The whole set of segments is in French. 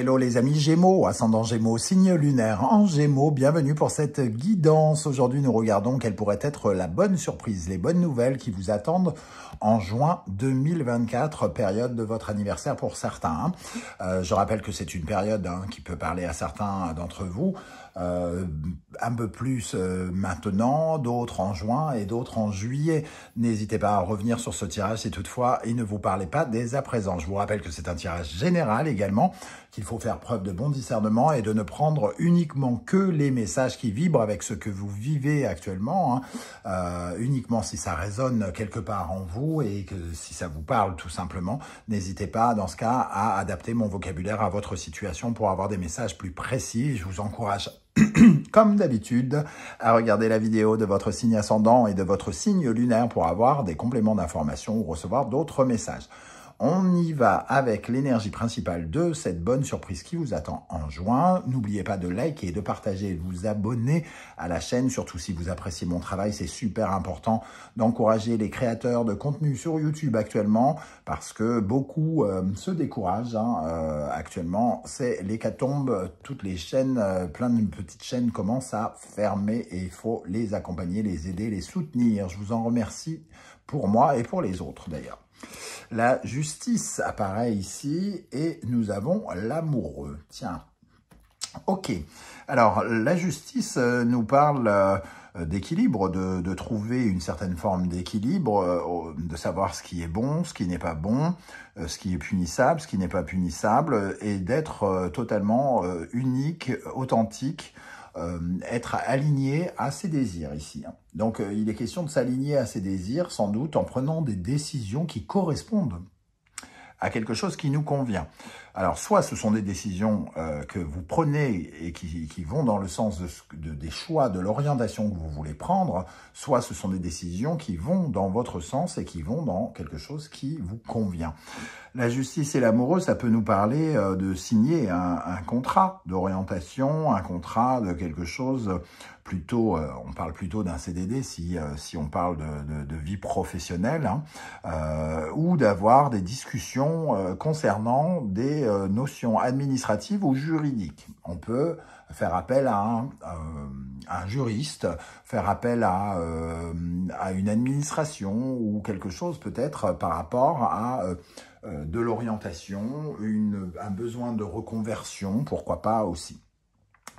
hello les amis Gémeaux, ascendant Gémeaux, signe lunaire en Gémeaux, bienvenue pour cette guidance. Aujourd'hui nous regardons quelle pourrait être la bonne surprise, les bonnes nouvelles qui vous attendent en juin 2024, période de votre anniversaire pour certains. Je rappelle que c'est une période qui peut parler à certains d'entre vous, un peu plus maintenant, d'autres en juin et d'autres en juillet. N'hésitez pas à revenir sur ce tirage si toutefois il ne vous parlait pas dès à présent. Je vous rappelle que c'est un tirage général également, qu'il faut faire preuve de bon discernement et de ne prendre uniquement que les messages qui vibrent avec ce que vous vivez actuellement, uniquement si ça résonne quelque part en vous et que si ça vous parle tout simplement. N'hésitez pas dans ce cas à adapter mon vocabulaire à votre situation pour avoir des messages plus précis. Je vous encourage comme d'habitude, à regarder la vidéo de votre signe ascendant et de votre signe lunaire pour avoir des compléments d'information ou recevoir d'autres messages. On y va avec l'énergie principale de cette bonne surprise qui vous attend en juin. N'oubliez pas de liker, de partager et de vous abonner à la chaîne, surtout si vous appréciez mon travail. C'est super important d'encourager les créateurs de contenu sur YouTube actuellement parce que beaucoup se découragent. Actuellement, c'est l'hécatombe. Toutes les chaînes, plein de petites chaînes commencent à fermer et il faut les accompagner, les aider, les soutenir. Je vous en remercie pour moi et pour les autres d'ailleurs. La justice apparaît ici et nous avons l'amoureux. Tiens, ok. Alors, la justice nous parle d'équilibre, de trouver une certaine forme d'équilibre, de savoir ce qui est bon, ce qui n'est pas bon, ce qui est punissable, ce qui n'est pas punissable, et d'être totalement unique, authentique, être aligné à ses désirs ici. Donc, il est question de s'aligner à ses désirs, sans doute en prenant des décisions qui correspondent à quelque chose qui nous convient. Alors, soit ce sont des décisions que vous prenez et qui vont dans le sens des choix, de l'orientation que vous voulez prendre, soit ce sont des décisions qui vont dans votre sens et qui vont dans quelque chose qui vous convient. La justice et l'amoureux, ça peut nous parler de signer un contrat d'orientation, un contrat de quelque chose plutôt, on parle plutôt d'un CDD si on parle de vie professionnelle, ou d'avoir des discussions concernant des notions administratives ou juridiques. On peut faire appel à un juriste, faire appel à une administration ou quelque chose peut-être par rapport à de l'orientation, un besoin de reconversion, pourquoi pas aussi.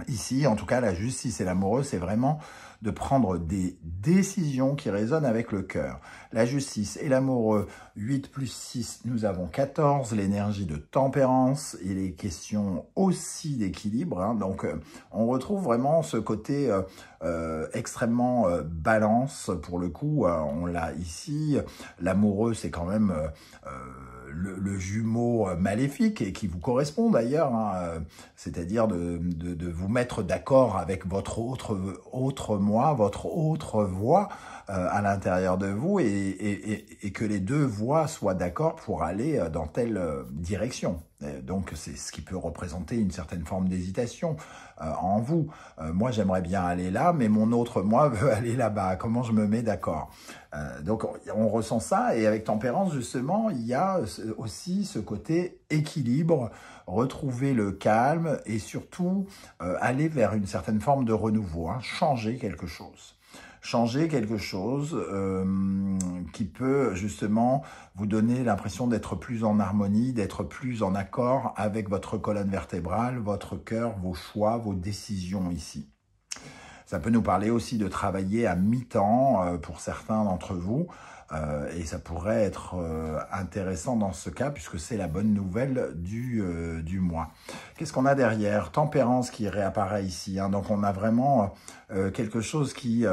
Ici, en tout cas, la justice et l'amoureux, c'est vraiment de prendre des décisions qui résonnent avec le cœur. La justice et l'amoureux, 8 plus 6, nous avons 14, l'énergie de tempérance, il est question aussi d'équilibre. Donc, on retrouve vraiment ce côté extrêmement balance. Pour le coup, on l'a ici. L'amoureux, c'est quand même le jumeau maléfique et qui vous correspond d'ailleurs, c'est-à-dire de vous mettre d'accord avec votre autre moi, votre autre voix à l'intérieur de vous et que les deux voix soient d'accord pour aller dans telle direction. Donc, c'est ce qui peut représenter une certaine forme d'hésitation en vous. Moi, j'aimerais bien aller là, mais mon autre moi veut aller là-bas. Comment je me mets d'accord? Donc, on ressent ça. Et avec tempérance, justement, il y a aussi ce côté équilibre, retrouver le calme et surtout aller vers une certaine forme de renouveau, changer quelque chose. Changer quelque chose qui peut justement vous donner l'impression d'être plus en harmonie, d'être plus en accord avec votre colonne vertébrale, votre cœur, vos choix, vos décisions ici. Ça peut nous parler aussi de travailler à mi-temps pour certains d'entre vous. Et ça pourrait être intéressant dans ce cas, puisque c'est la bonne nouvelle du mois. Qu'est-ce qu'on a derrière? Tempérance qui réapparaît ici. Donc, on a vraiment quelque chose qui...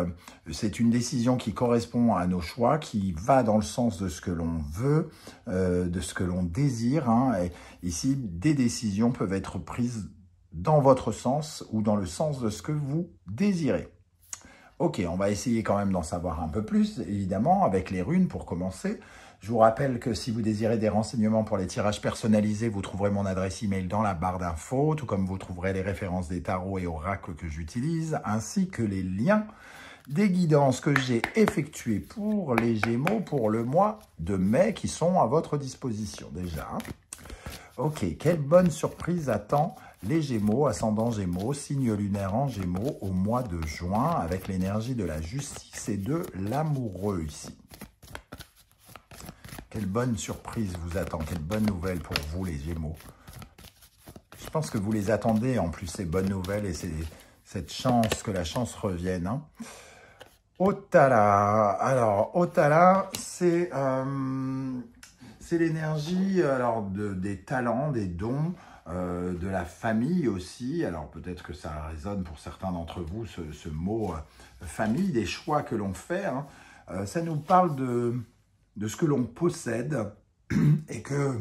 c'est une décision qui correspond à nos choix, qui va dans le sens de ce que l'on veut, de ce que l'on désire. Et ici, des décisions peuvent être prises dans votre sens ou dans le sens de ce que vous désirez. Ok, on va essayer quand même d'en savoir un peu plus, évidemment, avec les runes pour commencer. Je vous rappelle que si vous désirez des renseignements pour les tirages personnalisés, vous trouverez mon adresse email dans la barre d'infos, tout comme vous trouverez les références des tarots et oracles que j'utilise, ainsi que les liens des guidances que j'ai effectuées pour les Gémeaux pour le mois de mai, qui sont à votre disposition déjà. Ok, quelle bonne surprise attend les Gémeaux, ascendant Gémeaux, signe lunaire en Gémeaux au mois de juin avec l'énergie de la justice et de l'amoureux ici. Quelle bonne surprise vous attend, quelle bonne nouvelle pour vous les Gémeaux. Je pense que vous les attendez en plus ces bonnes nouvelles et cette chance, que la chance revienne. Hein. Otala, alors Otala c'est l'énergie alors des talents, des dons, de la famille aussi. Alors peut-être que ça résonne pour certains d'entre vous, ce mot famille, des choix que l'on fait. Hein. Ça nous parle de ce que l'on possède et que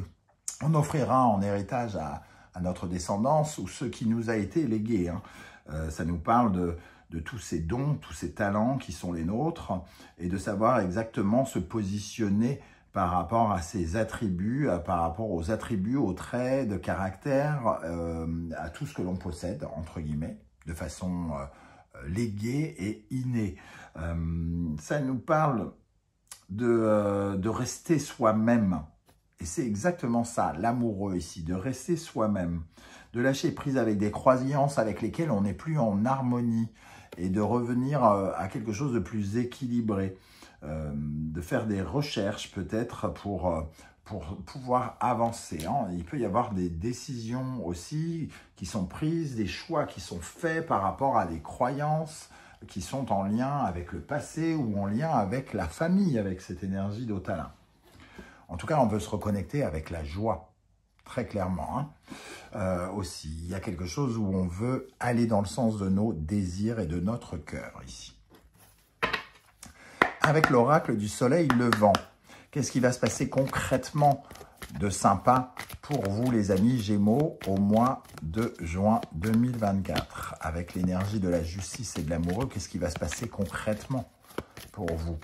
on offrira en héritage à notre descendance ou ce qui nous a été légué. Hein. Ça nous parle de tous ces dons, tous ces talents qui sont les nôtres et de savoir exactement se positionner par rapport à ces attributs, par rapport aux attributs, aux traits de caractère, à tout ce que l'on possède, entre guillemets, de façon léguée et innée. Ça nous parle de rester soi-même. Et c'est exactement ça, l'amoureux ici, de rester soi-même, de lâcher prise avec des croyances avec lesquelles on n'est plus en harmonie et de revenir à quelque chose de plus équilibré. De faire des recherches peut-être pour pouvoir avancer. Hein. Il peut y avoir des décisions aussi qui sont prises, des choix qui sont faits par rapport à des croyances qui sont en lien avec le passé ou en lien avec la famille, avec cette énergie d'Otala. En tout cas, on veut se reconnecter avec la joie, très clairement. Hein. Aussi, il y a quelque chose où on veut aller dans le sens de nos désirs et de notre cœur ici. Avec l'oracle du soleil levant, qu'est-ce qui va se passer concrètement de sympa pour vous les amis Gémeaux au mois de juin 2024? Avec l'énergie de la justice et de l'amoureux, qu'est-ce qui va se passer concrètement pour vous?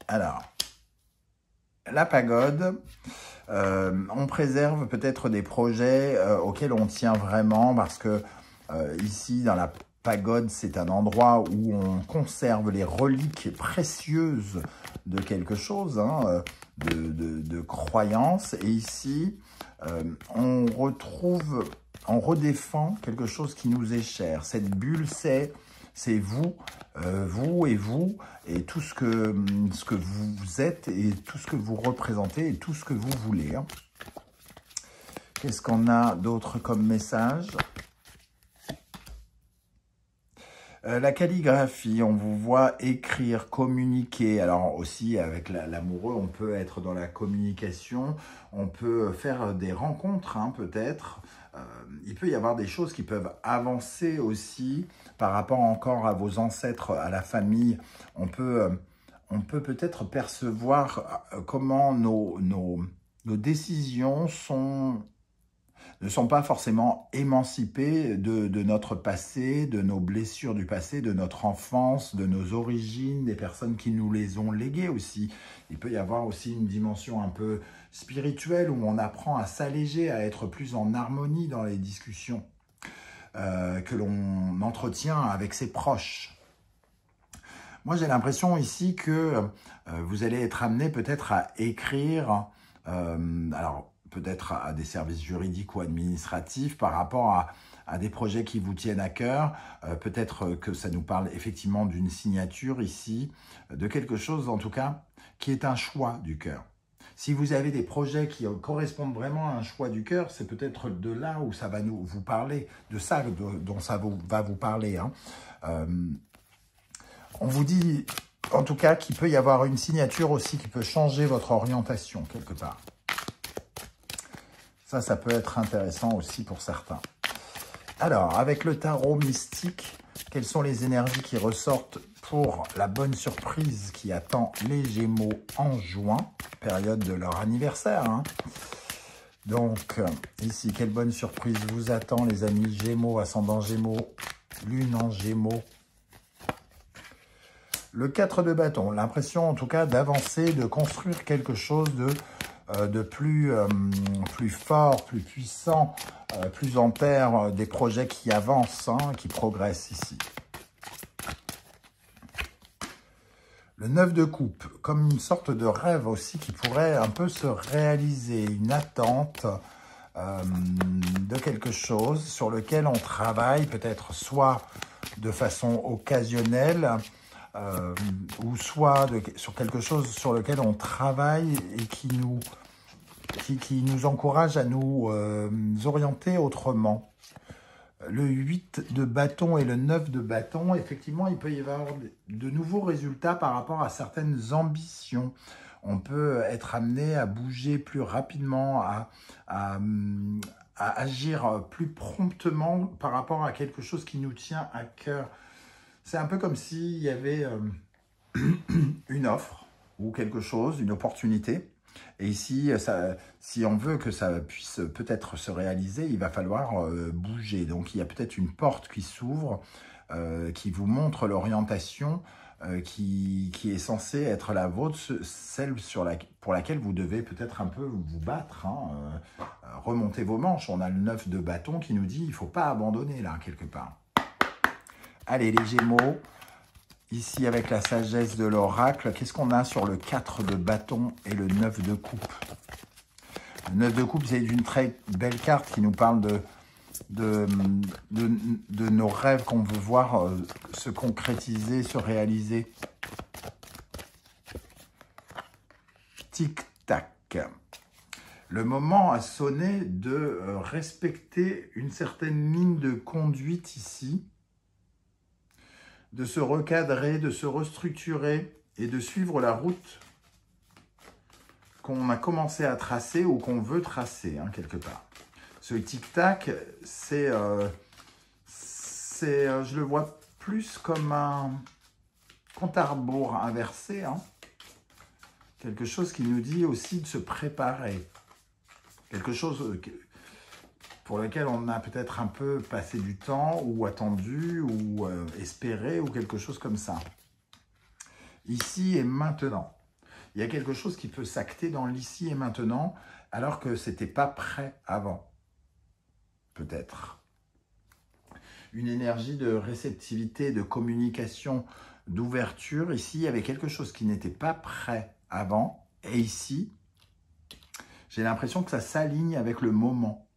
Alors, la pagode, on préserve peut-être des projets auxquels on tient vraiment parce que ici dans la pagode, c'est un endroit où on conserve les reliques précieuses de quelque chose, hein, de croyances. Et ici, on retrouve, on redéfend quelque chose qui nous est cher. Cette bulle, c'est vous, vous et vous, et tout ce que vous êtes, et tout ce que vous représentez, et tout ce que vous voulez. Hein. Qu'est-ce qu'on a d'autre comme message ? La calligraphie, on vous voit écrire, communiquer. Alors aussi, avec l'amoureux, on peut être dans la communication, on peut faire des rencontres, hein, peut-être. Il peut y avoir des choses qui peuvent avancer aussi par rapport encore à vos ancêtres, à la famille. On peut peut-être percevoir comment nos décisions ne sont pas forcément émancipés de notre passé, de nos blessures du passé, de notre enfance, de nos origines, des personnes qui nous les ont léguées aussi. Il peut y avoir aussi une dimension un peu spirituelle où on apprend à s'alléger, à être plus en harmonie dans les discussions que l'on entretient avec ses proches. Moi, j'ai l'impression ici que vous allez être amené peut-être à écrire, alors peut-être à des services juridiques ou administratifs par rapport à des projets qui vous tiennent à cœur. Peut-être que ça nous parle effectivement d'une signature ici, de quelque chose en tout cas qui est un choix du cœur. Si vous avez des projets qui correspondent vraiment à un choix du cœur, c'est peut-être de là où ça va vous parler, de ça dont ça va vous parler. Hein. On vous dit en tout cas qu'il peut y avoir une signature aussi qui peut changer votre orientation quelque part. Ça peut être intéressant aussi pour certains. Alors, avec le tarot mystique, quelles sont les énergies qui ressortent pour la bonne surprise qui attend les Gémeaux en juin, période de leur anniversaire, hein. Donc, ici, quelle bonne surprise vous attend, les amis Gémeaux, ascendant Gémeaux, lune en Gémeaux. Le 4 de bâton, l'impression en tout cas d'avancer, de construire quelque chose de plus fort, plus puissant, plus en terre, des projets qui avancent, hein, qui progressent ici. Le 9 de coupe, comme une sorte de rêve aussi qui pourrait un peu se réaliser, une attente de quelque chose sur lequel on travaille, peut-être soit de façon occasionnelle, ou soit sur quelque chose sur lequel on travaille et qui nous encourage à nous orienter autrement. Le 8 de bâton et le 9 de bâton, effectivement, il peut y avoir de nouveaux résultats par rapport à certaines ambitions. On peut être amené à bouger plus rapidement, à agir plus promptement par rapport à quelque chose qui nous tient à cœur. C'est un peu comme s'il y avait une offre ou quelque chose, une opportunité. Et ici, si on veut que ça puisse peut-être se réaliser, il va falloir bouger. Donc, il y a peut-être une porte qui s'ouvre, qui vous montre l'orientation qui est censée être la vôtre, celle pour laquelle vous devez peut-être un peu vous battre, remonter vos manches. On a le 9 de bâton qui nous dit il ne faut pas abandonner là, quelque part. Allez, les Gémeaux. Ici, avec la sagesse de l'oracle, qu'est-ce qu'on a sur le 4 de bâton et le 9 de coupe? Le 9 de coupe, c'est une très belle carte qui nous parle de nos rêves qu'on veut voir se concrétiser, se réaliser. Tic-tac. Le moment a sonné de respecter une certaine ligne de conduite ici, de se recadrer, de se restructurer et de suivre la route qu'on a commencé à tracer ou qu'on veut tracer, quelque part. Ce tic-tac, je le vois plus comme un compte à rebours inversé, quelque chose qui nous dit aussi de se préparer, quelque chose pour lequel on a peut-être un peu passé du temps, ou attendu, ou espéré, ou quelque chose comme ça. Ici et maintenant. Il y a quelque chose qui peut s'acter dans l'ici et maintenant, alors que ce n'était pas prêt avant. Peut-être. Une énergie de réceptivité, de communication, d'ouverture. Ici, il y avait quelque chose qui n'était pas prêt avant. Et ici, j'ai l'impression que ça s'aligne avec le moment.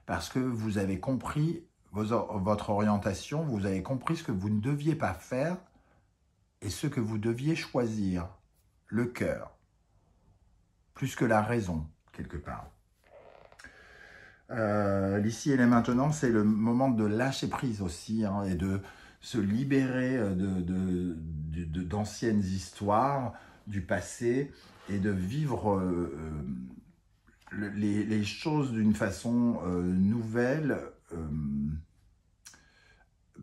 Parce que vous avez compris votre orientation, vous avez compris ce que vous ne deviez pas faire et ce que vous deviez choisir, le cœur, plus que la raison, quelque part. L'ici et le maintenant, c'est le moment de lâcher prise aussi, et de se libérer d'anciennes histoires, du passé, et de vivre les choses d'une façon nouvelle,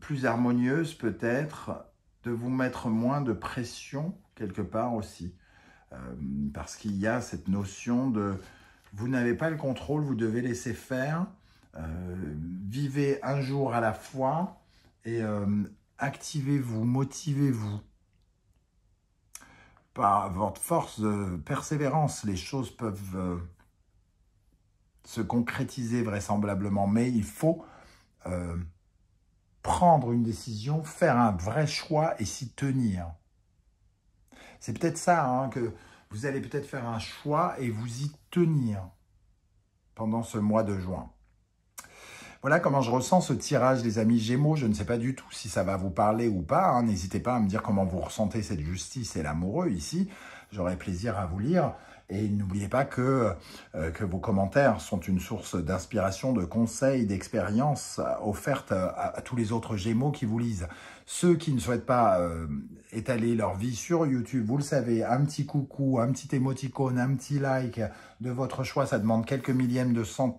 plus harmonieuse peut-être, de vous mettre moins de pression quelque part aussi. Parce qu'il y a cette notion de vous n'avez pas le contrôle, vous devez laisser faire, vivez un jour à la fois et activez-vous, motivez-vous. Par votre force de persévérance, les choses peuvent se concrétiser vraisemblablement, mais il faut prendre une décision, faire un vrai choix et s'y tenir. C'est peut-être ça, que vous allez peut-être faire un choix et vous y tenir pendant ce mois de juin. Voilà comment je ressens ce tirage, les amis Gémeaux. Je ne sais pas du tout si ça va vous parler ou pas. N'hésitez pas à me dire comment vous ressentez cette justice et l'amoureux ici. J'aurai plaisir à vous lire. Et n'oubliez pas que vos commentaires sont une source d'inspiration, de conseils, d'expériences offertes à tous les autres Gémeaux qui vous lisent. Ceux qui ne souhaitent pas étaler leur vie sur YouTube, vous le savez, un petit coucou, un petit émoticône, un petit like de votre choix, ça demande quelques millièmes de secondes,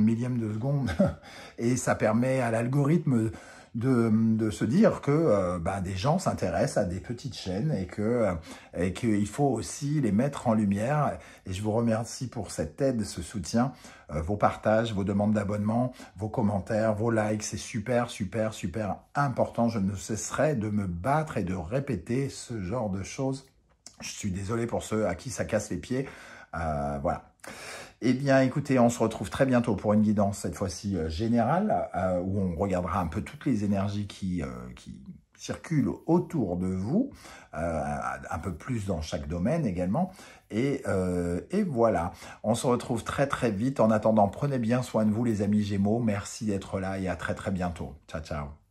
millièmes de secondes, et ça permet à l'algorithme de se dire que des gens s'intéressent à des petites chaînes et qu'il faut aussi les mettre en lumière. Et je vous remercie pour cette aide, ce soutien, vos partages, vos demandes d'abonnement, vos commentaires, vos likes. C'est super, super, super important. Je ne cesserai de me battre et de répéter ce genre de choses. Je suis désolé pour ceux à qui ça casse les pieds. Voilà. Eh bien, écoutez, on se retrouve très bientôt pour une guidance, cette fois-ci générale, où on regardera un peu toutes les énergies qui circulent autour de vous, un peu plus dans chaque domaine également. Et voilà, on se retrouve très très vite. En attendant, prenez bien soin de vous les amis Gémeaux. Merci d'être là et à très très bientôt. Ciao, ciao.